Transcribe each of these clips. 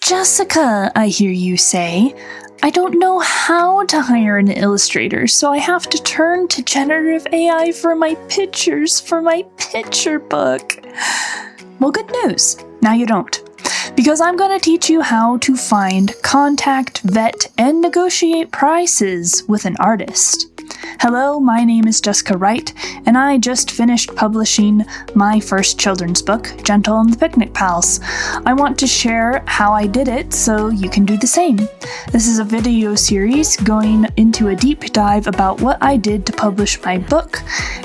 Jessica, I hear you say. I don't know how to hire an illustrator, so I have to turn to generative AI for my pictures for my picture book. Well, good news. Now you don't. Because I'm going to teach you how to find, contact, vet, and negotiate prices with an artist. Hello, my name is Jessica Wright, and I just finished publishing my first children's book, Gentle and the Picnic Pals. I want to share how I did it so you can do the same. This is a video series going into a deep dive about what I did to publish my book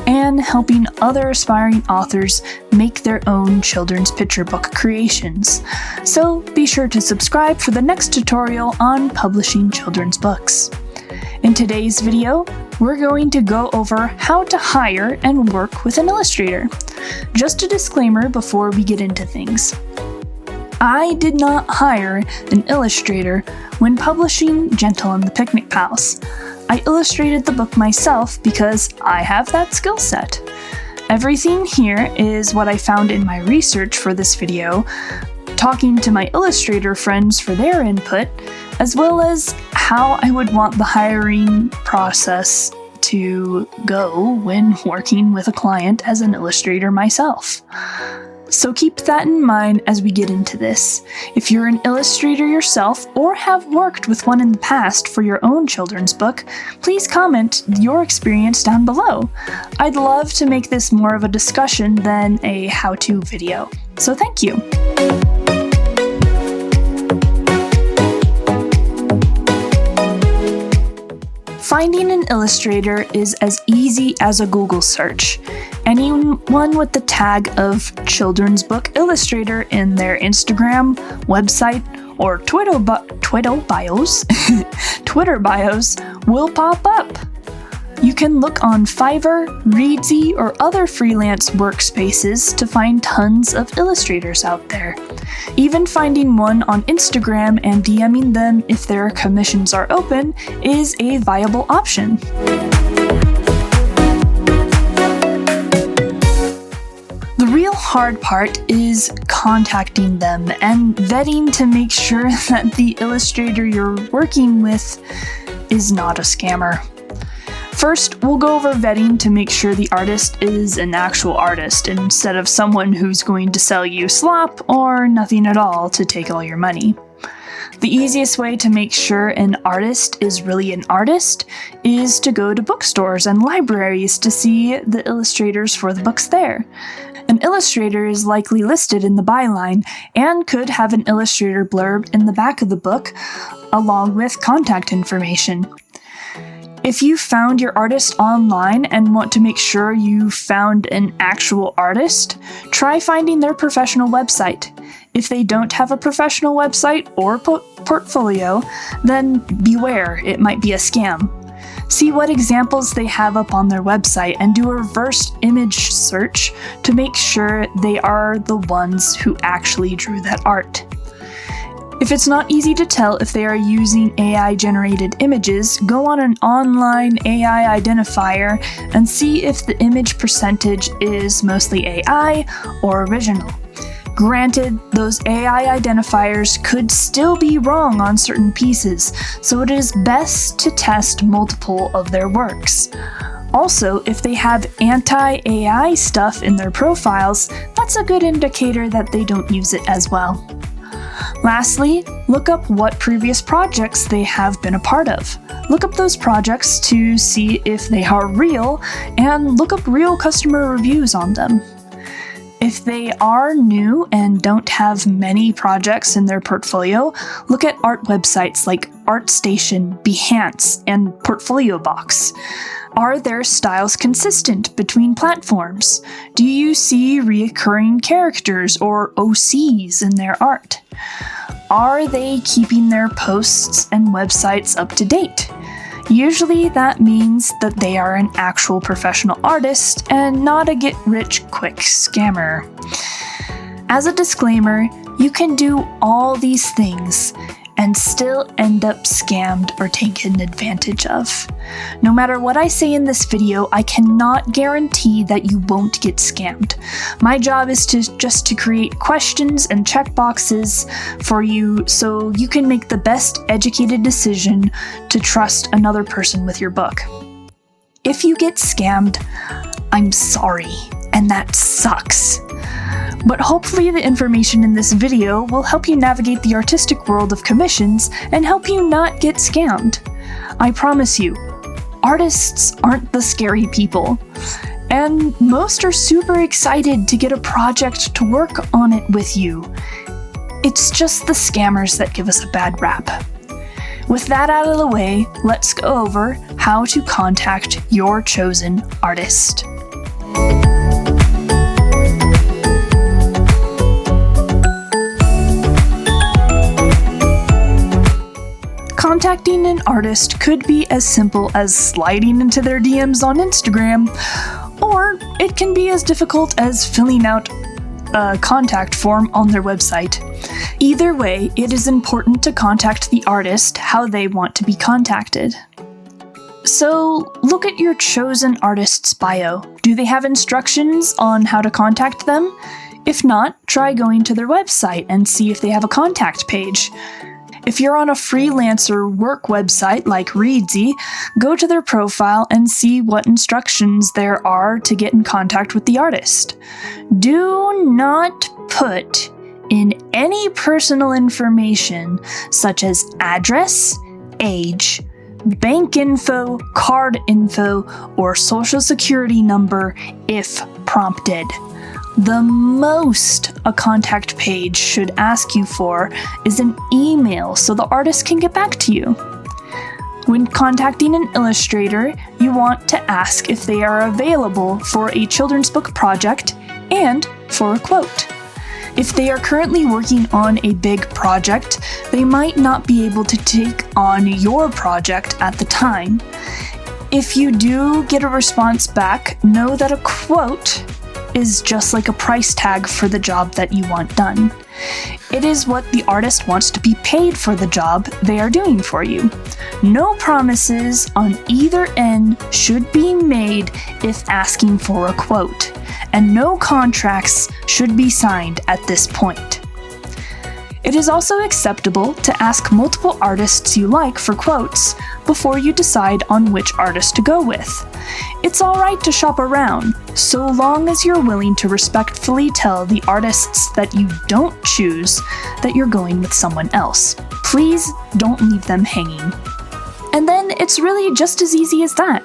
and helping other aspiring authors make their own children's picture book creations. So be sure to subscribe for the next tutorial on publishing children's books. In today's video, we're going to go over how to hire and work with an illustrator. Just a disclaimer before we get into things. I did not hire an illustrator when publishing Gentle and the Picnic Pals. I illustrated the book myself because I have that skill set. Everything here is what I found in my research for this video, talking to my illustrator friends for their input, as well as how I would want the hiring process to go when working with a client as an illustrator myself. So keep that in mind as we get into this. If you're an illustrator yourself or have worked with one in the past for your own children's book, please comment your experience down below. I'd love to make this more of a discussion than a how-to video. So thank you. Finding an illustrator is as easy as a Google search. Anyone with the tag of children's book illustrator in their Instagram, website, or Twitter bios Twitter bios will pop up. You can look on Fiverr, Readsy, or other freelance workspaces to find tons of illustrators out there. Even finding one on Instagram and DMing them if their commissions are open is a viable option. The real hard part is contacting them and vetting to make sure that the illustrator you're working with is not a scammer. First, we'll go over vetting to make sure the artist is an actual artist instead of someone who's going to sell you slop or nothing at all to take all your money. The easiest way to make sure an artist is really an artist is to go to bookstores and libraries to see the illustrators for the books there. An illustrator is likely listed in the byline and could have an illustrator blurb in the back of the book along with contact information. If you found your artist online and want to make sure you found an actual artist, try finding their professional website. If they don't have a professional website or portfolio, then beware, it might be a scam. See what examples they have up on their website and do a reverse image search to make sure they are the ones who actually drew that art. If it's not easy to tell if they are using AI-generated images, go on an online AI identifier and see if the image percentage is mostly AI or original. Granted, those AI identifiers could still be wrong on certain pieces, so it is best to test multiple of their works. Also, if they have anti-AI stuff in their profiles, that's a good indicator that they don't use it as well. Lastly, look up what previous projects they have been a part of. Look up those projects to see if they are real, and look up real customer reviews on them. If they are new and don't have many projects in their portfolio, look at art websites like ArtStation, Behance, and Portfolio Box. Are their styles consistent between platforms? Do you see recurring characters or OCs in their art? Are they keeping their posts and websites up to date? Usually that means that they are an actual professional artist and not a get-rich-quick scammer. As a disclaimer, you can do all these things and still end up scammed or taken advantage of. No matter what I say in this video, I cannot guarantee that you won't get scammed. My job is just to create questions and checkboxes for you so you can make the best educated decision to trust another person with your book. If you get scammed, I'm sorry, and that sucks. But hopefully the information in this video will help you navigate the artistic world of commissions and help you not get scammed. I promise you, artists aren't the scary people. And most are super excited to get a project to work on it with you. It's just the scammers that give us a bad rap. With that out of the way, let's go over how to contact your chosen artist. Contacting an artist could be as simple as sliding into their DMs on Instagram, or it can be as difficult as filling out a contact form on their website. Either way, it is important to contact the artist how they want to be contacted. So, look at your chosen artist's bio. Do they have instructions on how to contact them? If not, try going to their website and see if they have a contact page. If you're on a freelancer work website like Readsy, go to their profile and see what instructions there are to get in contact with the artist. Do not put in any personal information such as address, age, bank info, card info, or social security number if prompted. The most a contact page should ask you for is an email so the artist can get back to you. When contacting an illustrator, you want to ask if they are available for a children's book project and for a quote. If they are currently working on a big project, they might not be able to take on your project at the time. If you do get a response back, know that a quote is just like a price tag for the job that you want done. It is what the artist wants to be paid for the job they are doing for you. No promises on either end should be made if asking for a quote, and no contracts should be signed at this point. It is also acceptable to ask multiple artists you like for quotes before you decide on which artist to go with. It's alright to shop around, so long as you're willing to respectfully tell the artists that you don't choose that you're going with someone else. Please don't leave them hanging. And then it's really just as easy as that.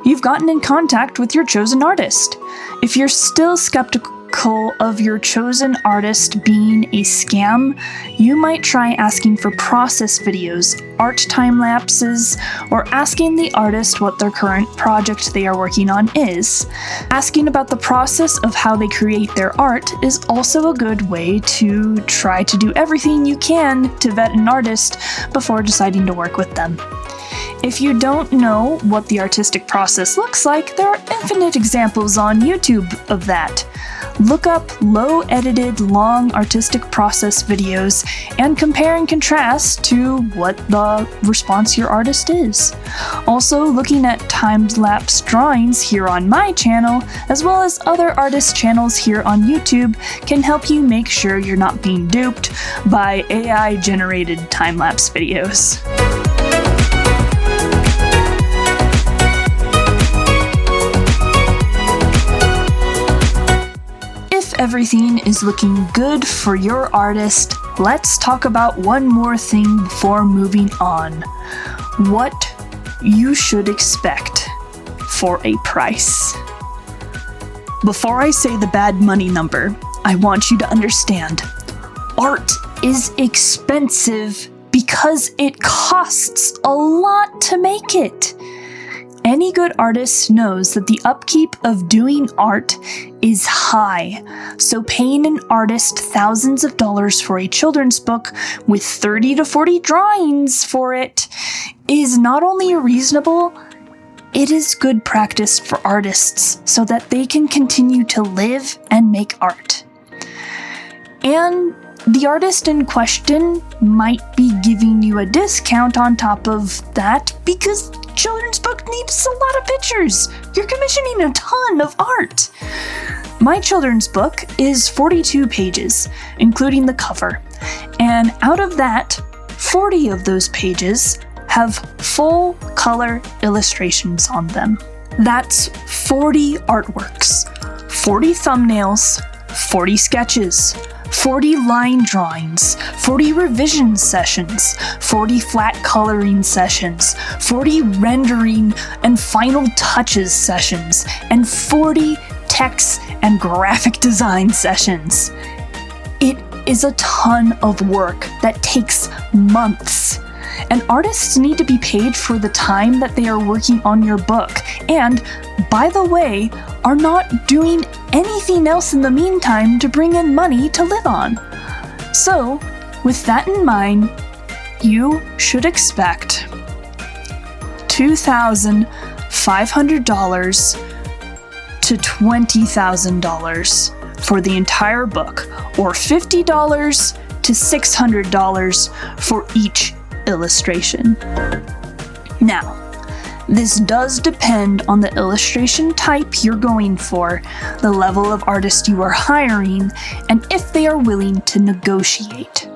You've gotten in contact with your chosen artist. If you're still skeptical of your chosen artist being a scam, you might try asking for process videos, art time lapses, or asking the artist what their current project they are working on is. Asking about the process of how they create their art is also a good way to try to do everything you can to vet an artist before deciding to work with them. If you don't know what the artistic process looks like, there are infinite examples on YouTube of that. Look up low-edited, long artistic process videos and compare and contrast to what the response your artist is. Also, looking at time-lapse drawings here on my channel, as well as other artist channels here on YouTube, can help you make sure you're not being duped by AI-generated time-lapse videos. Everything is looking good for your artist, let's talk about one more thing before moving on. What you should expect for a price. Before I say the bad money number, I want you to understand, art is expensive because it costs a lot to make it. Any good artist knows that the upkeep of doing art is high, so paying an artist thousands of dollars for a children's book with 30 to 40 drawings for it is not only reasonable, it is good practice for artists so that they can continue to live and make art. And the artist in question might be giving you a discount on top of that because children's book needs a lot of pictures. You're commissioning a ton of art. My children's book is 42 pages, including the cover, and out of that, 40 of those pages have full color illustrations on them. That's 40 artworks, 40 thumbnails, 40 sketches, 40 line drawings, 40 revision sessions, 40 flat coloring sessions, 40 rendering and final touches sessions, and 40 text and graphic design sessions. It is a ton of work that takes months. And artists need to be paid for the time that they are working on your book, and, by the way, are not doing anything else in the meantime to bring in money to live on. So, with that in mind, you should expect $2,500 to $20,000 for the entire book, or $50 to $600 for each illustration. Now, this does depend on the illustration type you're going for, the level of artist you are hiring, and if they are willing to negotiate.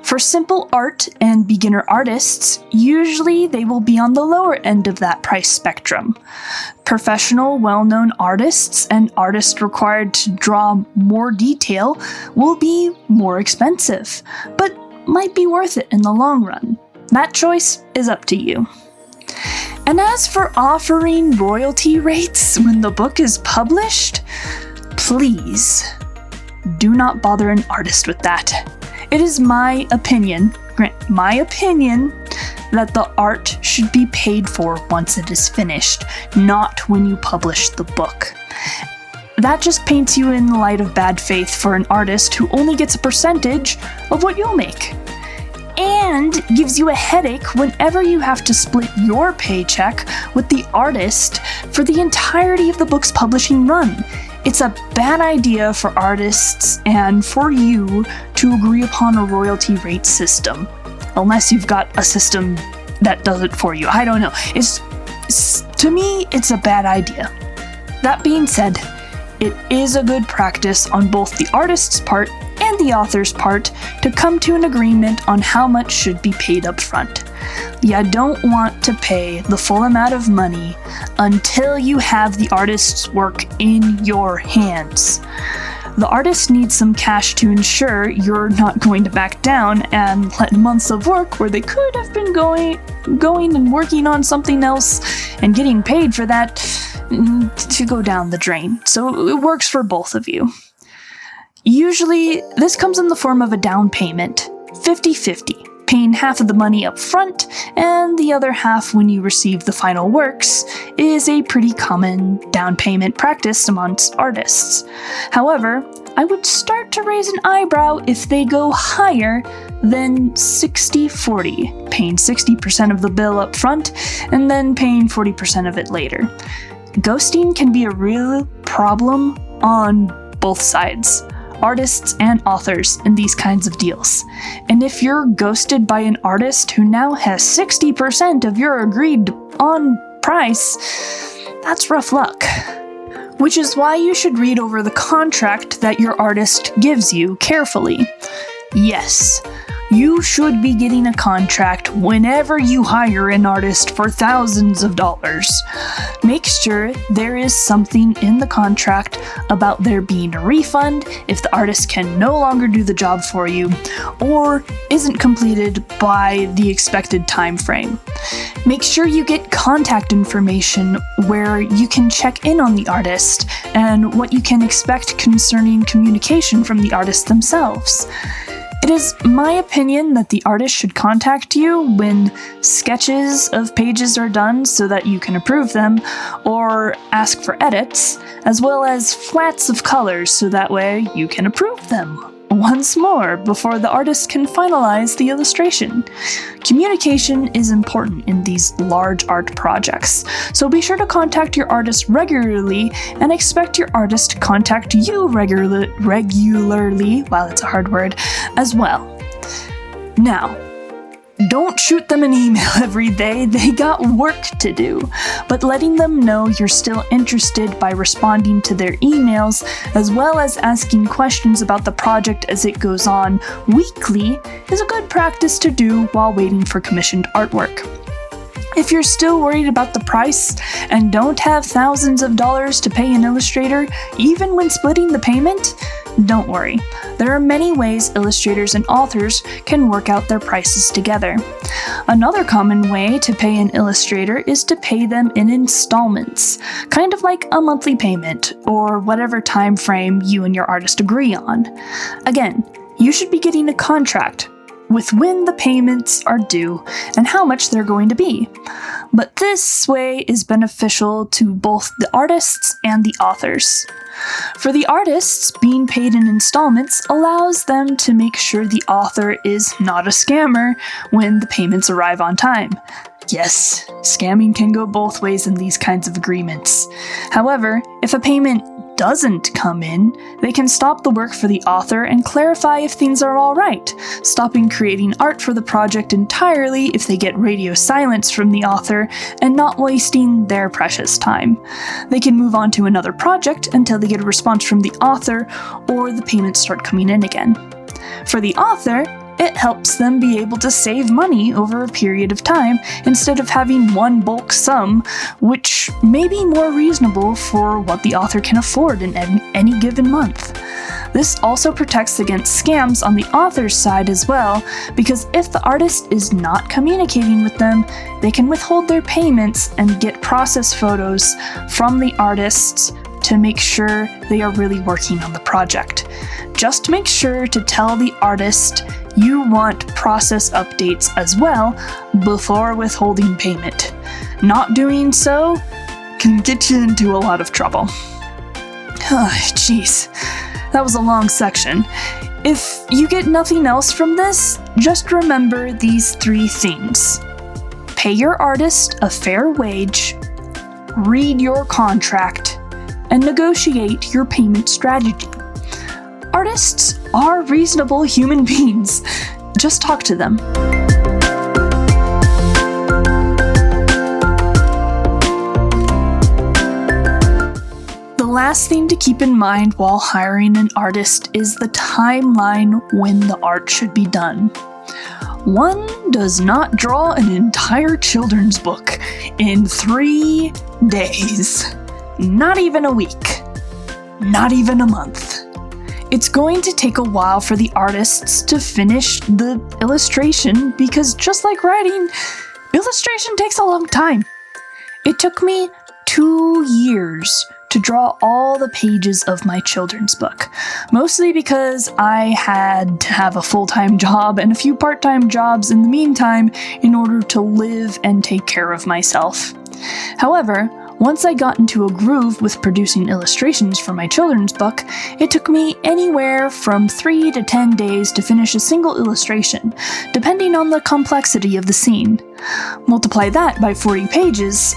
For simple art and beginner artists, usually they will be on the lower end of that price spectrum. Professional, well-known artists and artists required to draw more detail will be more expensive, but might be worth it in the long run. That choice is up to you. And as for offering royalty rates when the book is published, please do not bother an artist with that. It is my opinion that the art should be paid for once it is finished, not when you publish the book. That just paints you in the light of bad faith for an artist who only gets a percentage of what you'll make. And gives you a headache whenever you have to split your paycheck with the artist for the entirety of the book's publishing run. It's a bad idea for artists and for you to agree upon a royalty rate system, unless you've got a system that does it for you. I don't know. To me, it's a bad idea. That being said, it is a good practice on both the artist's part and the author's part to come to an agreement on how much should be paid up front. You don't want to pay the full amount of money until you have the artist's work in your hands. The artist needs some cash to ensure you're not going to back down and let months of work where they could have been going and working on something else and getting paid for that to go down the drain. So it works for both of you. Usually, this comes in the form of a down payment, 50-50, paying half of the money up front and the other half when you receive the final works is a pretty common down payment practice amongst artists. However, I would start to raise an eyebrow if they go higher than 60-40, paying 60% of the bill up front and then paying 40% of it later. Ghosting can be a real problem on both sides, artists and authors, in these kinds of deals. And if you're ghosted by an artist who now has 60% of your agreed on price, that's rough luck. Which is why you should read over the contract that your artist gives you carefully. Yes, you should be getting a contract whenever you hire an artist for thousands of dollars. Make sure there is something in the contract about there being a refund if the artist can no longer do the job for you or isn't completed by the expected time frame. Make sure you get contact information where you can check in on the artist and what you can expect concerning communication from the artist themselves. It is my opinion that the artist should contact you when sketches of pages are done so that you can approve them, or ask for edits, as well as flats of colors so that way you can approve them, once more before the artist can finalize the illustration. Communication is important in these large art projects, so be sure to contact your artist regularly and expect your artist to contact you regularly, wow, that's a hard word, as well. Now, don't shoot them an email every day, they got work to do, but letting them know you're still interested by responding to their emails, as well as asking questions about the project as it goes on weekly, is a good practice to do while waiting for commissioned artwork. If you're still worried about the price and don't have thousands of dollars to pay an illustrator, even when splitting the payment, don't worry. There are many ways illustrators and authors can work out their prices together. Another common way to pay an illustrator is to pay them in installments, kind of like a monthly payment, or whatever time frame you and your artist agree on. Again, you should be getting a contract with when the payments are due and how much they're going to be. But this way is beneficial to both the artists and the authors. For the artists, being paid in installments allows them to make sure the author is not a scammer when the payments arrive on time. Yes, scamming can go both ways in these kinds of agreements. However, if a payment doesn't come in, they can stop the work for the author and clarify if things are alright, stopping creating art for the project entirely if they get radio silence from the author and not wasting their precious time. They can move on to another project until they get a response from the author or the payments start coming in again. For the author, it helps them be able to save money over a period of time instead of having one bulk sum, which may be more reasonable for what the author can afford in any given month. This also protects against scams on the author's side as well, because if the artist is not communicating with them, they can withhold their payments and get process photos from the artists to make sure they are really working on the project. Just make sure to tell the artist you want process updates as well before withholding payment. Not doing so can get you into a lot of trouble. Jeez, that was a long section. If you get nothing else from this, just remember these 3 things. Pay your artist a fair wage, read your contract, and negotiate your payment strategy. Artists are reasonable human beings. Just talk to them. The last thing to keep in mind while hiring an artist is the timeline when the art should be done. One does not draw an entire children's book in 3 days. Not even a week. Not even a month. It's going to take a while for the artists to finish the illustration because just like writing, illustration takes a long time. It took me 2 years to draw all the pages of my children's book, mostly because I had to have a full-time job and a few part-time jobs in the meantime in order to live and take care of myself. However, once I got into a groove with producing illustrations for my children's book, it took me anywhere from 3 to 10 days to finish a single illustration, depending on the complexity of the scene. Multiply that by 40 pages,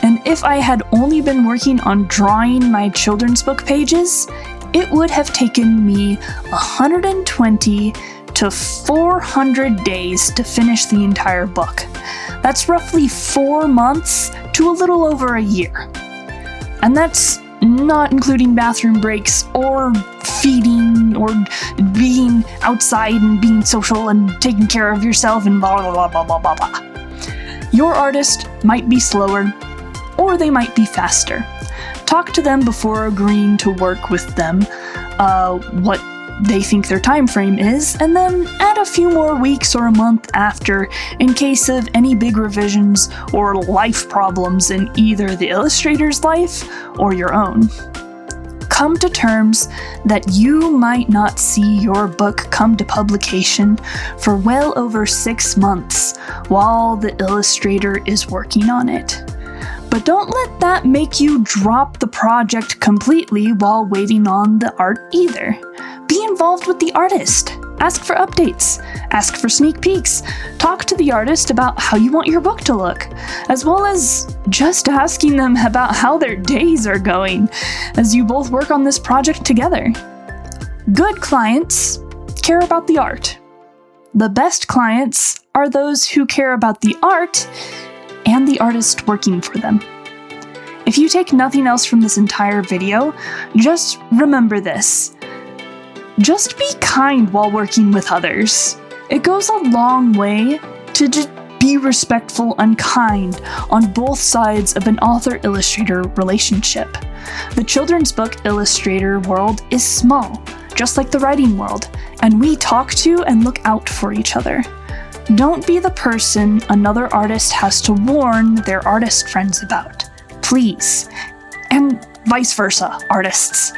and if I had only been working on drawing my children's book pages, it would have taken me 120 to 400 days to finish the entire book. That's roughly 4 months to a little over a year. And that's not including bathroom breaks or feeding or being outside and being social and taking care of yourself and blah blah blah blah blah blah. Your artist might be slower or they might be faster. Talk to them before agreeing to work with them, what they think their time frame is, and then add a few more weeks or a month after in case of any big revisions or life problems in either the illustrator's life or your own. Come to terms that you might not see your book come to publication for well over 6 months while the illustrator is working on it. But don't let that make you drop the project completely while waiting on the art either. be involved with the artist. Ask for updates, ask for sneak peeks, talk to the artist about how you want your book to look, as well as just asking them about how their days are going as you both work on this project together. Good clients care about the art. The best clients are those who care about the art and the artist working for them. If you take nothing else from this entire video, just remember this. Just be kind while working with others. It goes a long way to just be respectful and kind on both sides of an author-illustrator relationship. The children's book illustrator world is small, just like the writing world, and we talk to and look out for each other. Don't be the person another artist has to warn their artist friends about. Please. And vice versa, artists.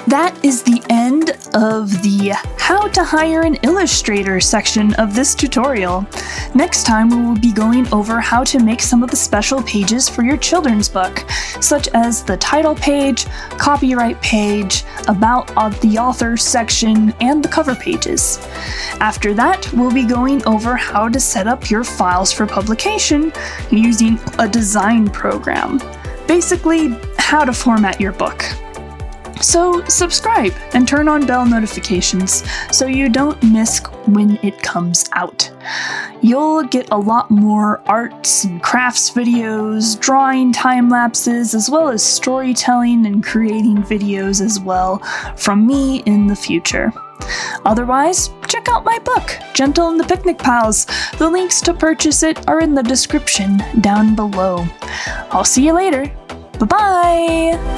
That is the end of the How to Hire an Illustrator section of this tutorial. Next time we will be going over how to make some of the special pages for your children's book, such as the title page, copyright page, about the author section, and the cover pages. After that, we'll be going over how to set up your files for publication using a design program. Basically, how to format your book. So subscribe and turn on bell notifications so you don't miss when it comes out. You'll get a lot more arts and crafts videos, drawing time lapses, as well as storytelling and creating videos as well from me in the future. Otherwise, check out my book, Gentle and the Picnic Pals. The links to purchase it are in the description down below. I'll see you later. Bye-bye!